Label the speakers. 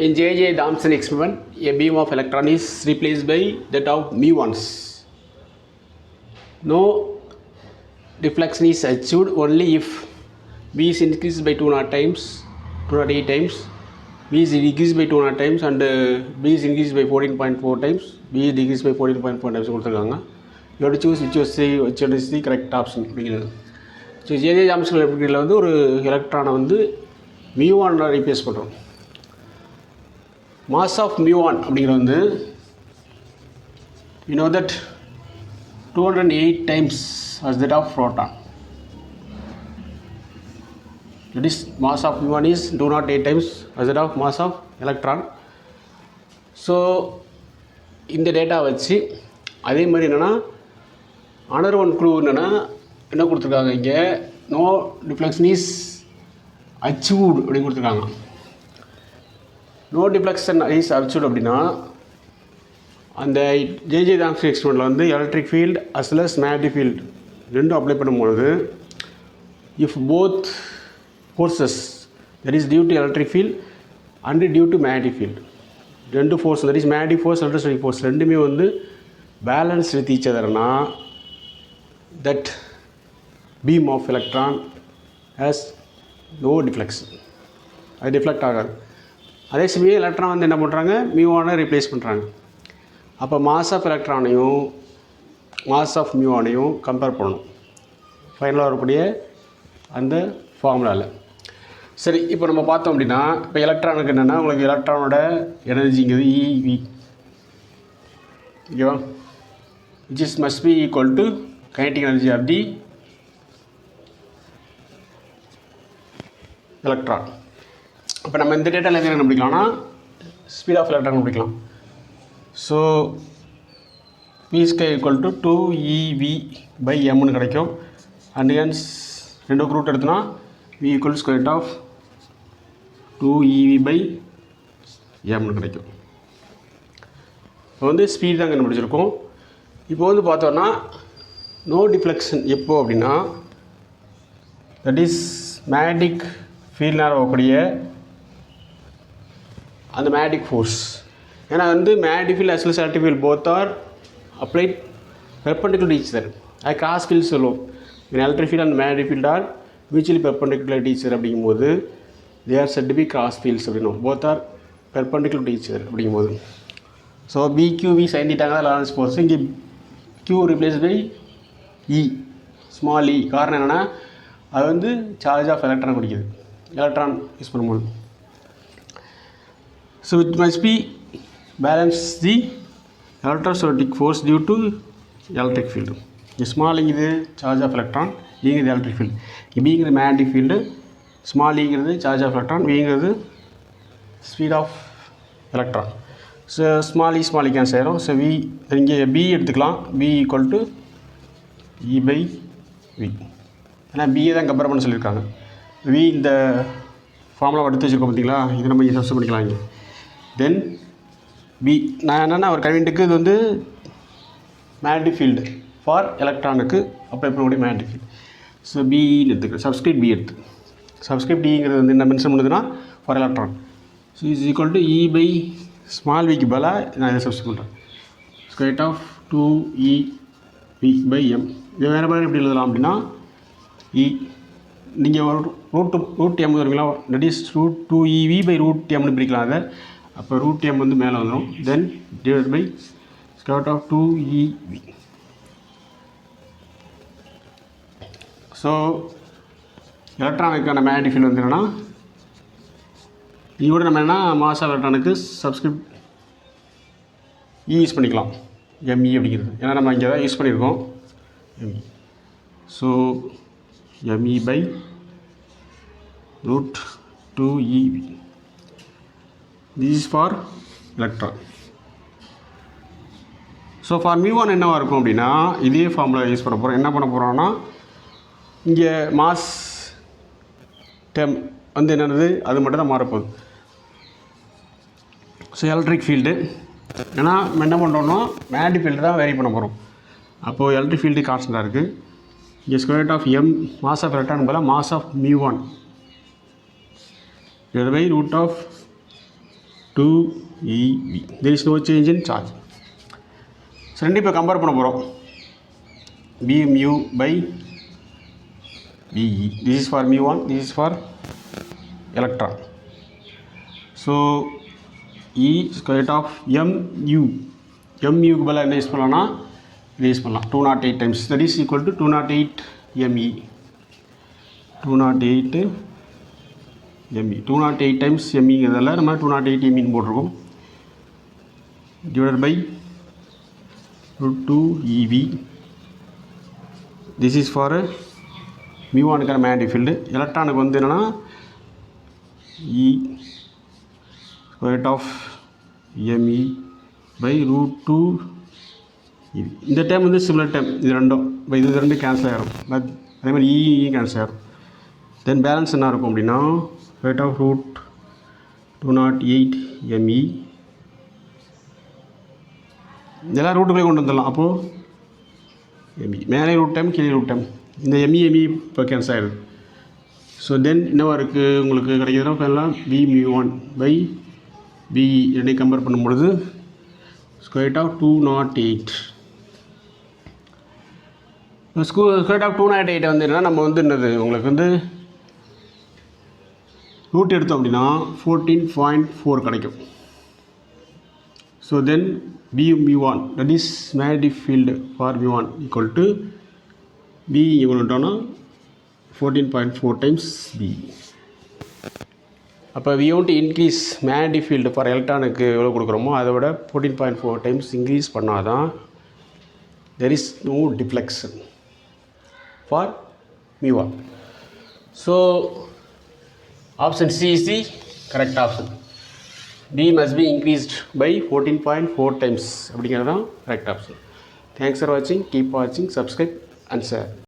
Speaker 1: In J.J. Thomson experiment, a beam of electron is replaced by that of mu1s. No deflection is achieved only if B is increased by 208 times, B is decreased by 200 times, and B is increased by 14.4 times, B is decreased by 14.4 times. You have to choose which is the correct option. So J.J. Thomson experiment வந்து ஒரு எலக்ட்ரானை வந்து mu1 replace பண்ணுறோம். Mass of mu1 அப்படிங்கிறது வந்து you know that 208 times as that of proton. That is mass of mu1 is 208 times as that of mass of electron. So இந்த data வச்சு அதே மாதிரி என்னென்னா another one clue என்னென்னா என்ன கொடுத்துருக்காங்க இங்கே no deflection is achieved அப்படின்னு கொடுத்துருக்காங்க. நோ டிஃப்ளெக்ஷன் இஸ் அச்சீவ்ட் அப்படின்னா அந்த J.J. Thomson எக்ஸ்பெரிமெண்ட்டில் வந்து electric field as well as magnetic field ரெண்டும் அப்ளை பண்ணும்பொழுது if both forces that is due to electric field and due to magnetic field ரெண்டு force that is magnetic force electric force ரெண்டுமே வந்து balance with each அதர்னா that beam of electron has no deflection, அது deflect ஆகாது. அதே சமயம் electron வந்து என்ன பண்ணுறாங்க mu1 ரீப்ளேஸ் பண்ணுறாங்க. அப்போ மாஸ் ஆஃப் எலக்ட்ரானையும் மாஸ் ஆஃப் mu1ஐயும் கம்பேர் பண்ணணும் ஃபைனலாக வரக்கூடிய அந்த ஃபார்முலாவில். சரி, இப்போ நம்ம பார்த்தோம் அப்படின்னா இப்போ எலக்ட்ரானுக்கு என்னென்னா உங்களுக்கு எலக்ட்ரானோட எனர்ஜிங்கிறது EV ஓகேவா, which is must be equal to kinetic energy of the electron. இப்போ நம்ம இந்த டேட்டாவில் என்ன கண்டுபிடிக்கலாம்னா ஸ்பீட் ஆஃப் எலக்ட்ரான் கண்டுபிடிக்கலாம். So V square equal to 2EV/mனு கிடைக்கும். அண்ட் ஹென்ஸ் ரெண்டு ரூட் எடுத்தோன்னா V equal square root of 2EV/mனு கிடைக்கும். இப்போ வந்து ஸ்பீட் தான் கண்டுபிடிச்சிருக்கோம். இப்போ வந்து பார்த்தோன்னா நோ டிஃப்ளெக்ஷன் எப்போ அப்படின்னா தட் இஸ் மேக்னெட்டிக் ஃபீல்ட்னால் வரக்கூடிய அந்த மேக்னெட்டிக் ஃபோர்ஸ். ஏன்னா வந்து magnetic field as well as electric field both are applied perpendicular to each other. அது கிராஸ் ஃபீல்ட் சொல்லுவோம். Electric field and magnetic field are mutually perpendicular to each other அப்படிங்கும்போது they are said to be cross fields அப்படின்னும். Both are perpendicular to each other அப்படிங்கும்போது so BQV sine தீட்டாங்க Lorentz force. இங்கே Q replace by E small E. காரணம் என்னென்னா அது வந்து charge of electron குடிக்குது எலக்ட்ரான் யூஸ் பண்ணும்போது. So it must be balance the electrostatic force due to electric field. Small E is charge of electron, E is electric field. B is magnetic field, small E is charge of electron, V is speed of electron. So small E can say so V இங்கே B எடுத்துக்கலாம். B equal to E/V. ஏன்னா B தான் compare பண்ண சொல்லியிருக்காங்க. V இந்த formula எடுத்து வச்சுருக்கோம் பார்த்தீங்களா, இது நம்ம சப்ஸ்டிட்யூட் பண்ணிக்கலாம் இங்கே. தென் B நான் என்னென்னா ஒரு கன்வீனியன்ட்டுக்கு இது வந்து மேக்னெட்டிக் ஃபீல்டு ஃபார் எலக்ட்ரானுக்கு அப்ளை பண்ணக்கூடிய மேக்னெட்டிக் ஃபீல்டு. ஸோ பின்னு எடுத்துக்கிறேன், சப்ஸ்கிரிப்ட் B எடுத்து சப்ஸ்கிரிப்ட் Dங்கிறது வந்து என்ன மென்ஷன் பண்ணுதுன்னா for electron. So is equal to E/ஸ்மால் விக்கு பதிலாக நான் இதை சப்ஸ்டிட்யூட் பண்ணுறேன். Square of 2EV/m. இது வேறு மாதிரி எப்படி எழுதலாம் அப்படின்னா நீங்கள் ரூட் எம் வருவீங்களா, தட் இஸ் √2EV/√mனு பிரிக்கலாம். அதை அப்போ √m வந்து மேலே வந்துடும். Then divide by square root of 2EV. So எலக்ட்ரானுக்கான மேக்னெட்டிக் ஃபீல்டு வந்து என்னென்னா இதோட நம்ம என்ன மாஸ் ஆஃப் எலக்ட்ரானுக்கு சப்ஸ்கிரிப்ட் யூஸ் பண்ணிக்கலாம் ME அப்படிங்கிறது. ஏன்னா நம்ம இங்கே தான் யூஸ் பண்ணியிருக்கோம் ME. So ME/√2EV. This is for electron. So for mu1 என்னவாக இருக்கும் அப்படின்னா இதே ஃபார்முலா யூஸ் பண்ண போகிறோம். என்ன பண்ண போகிறோம்னா இங்கே மாஸ் டெம் வந்து என்னது அது மட்டும் தான் மாறப்போகுது. ஸோ எலக்ட்ரிக் ஃபீல்டு ஏன்னா நம்ம என்ன பண்ணுறோம்னா மேக்னெட்டிக் ஃபீல்டு தான் வேரி பண்ண போகிறோம். அப்போது எலக்ட்ரிக் ஃபீல்டு கான்ஸ்டண்ட்டாக இருக்குது. இங்கே square root of M mass of electron பதிலாக mass of mu1 divided by root of 2eV. There is no change in charge. So ரெண்டு இப்போ கம்பேர் பண்ண போகிறோம். B mu by BE. This is for mu1, this is for electron. So E square root of mu. Muக்கு பதிலாக என்ன use பண்ணலாம்னா இது use பண்ணலாம் 208 times. That is equal to 208 me. 208 me. 208 times meங்கிறதால நம்ம 208 meன்னு போட்டிருக்கோம். Divided by root 2 EV. This is for mu1க்கான magnetic field. எலக்ட்ரானுக்கு வந்து என்னென்னா E square root of me by root 2 EV. இந்த டைம் வந்து சிமிலர் டைம் இது ரெண்டும் இப்போ இது ரெண்டு கேன்சல் ஆகிடும். அதே மாதிரி இ கேன்சல் ஆகிடும். தென் பேலன்ஸ் என்ன இருக்கும் அப்படின்னா ரேட் ஆஃப் ரூட் 208 me. இதெல்லாம் ரூட்டுக்குள்ளே கொண்டு வந்துடலாம். அப்போது me மேலே ரூட் டைம் கீழே ரூட் டைம் இந்த me இப்போ கேன்சல் ஆகிடுது. ஸோ தென் என்னவா இருக்குது உங்களுக்கு கிடைக்கிறதுனா எல்லாம் b mu1 by BE ரெண்டையும் கம்பேர் பண்ணும்பொழுது square root of 208. Square root of 208 வந்து என்னன்னா நம்ம வந்து என்னது உங்களுக்கு வந்து ரூட் எடுத்தோம் அப்படின்னா 14.4 கிடைக்கும். So then B mu1 that is magnetic field for mu1 equal to B equal to 14.4 times B. அப்போ we want to increase magnetic field for எலக்ட்ரானுக்கு எவ்வளோ கொடுக்குறோமோ அதை விட 14.4 times இன்க்ரீஸ் பண்ணால் தான் there is no deflection for mu1. So option C is the correct option. B must be increased by 14.4 times அப்படிங்கிறது தான் correct option. Thanks for watching. Keep watching, subscribe and share.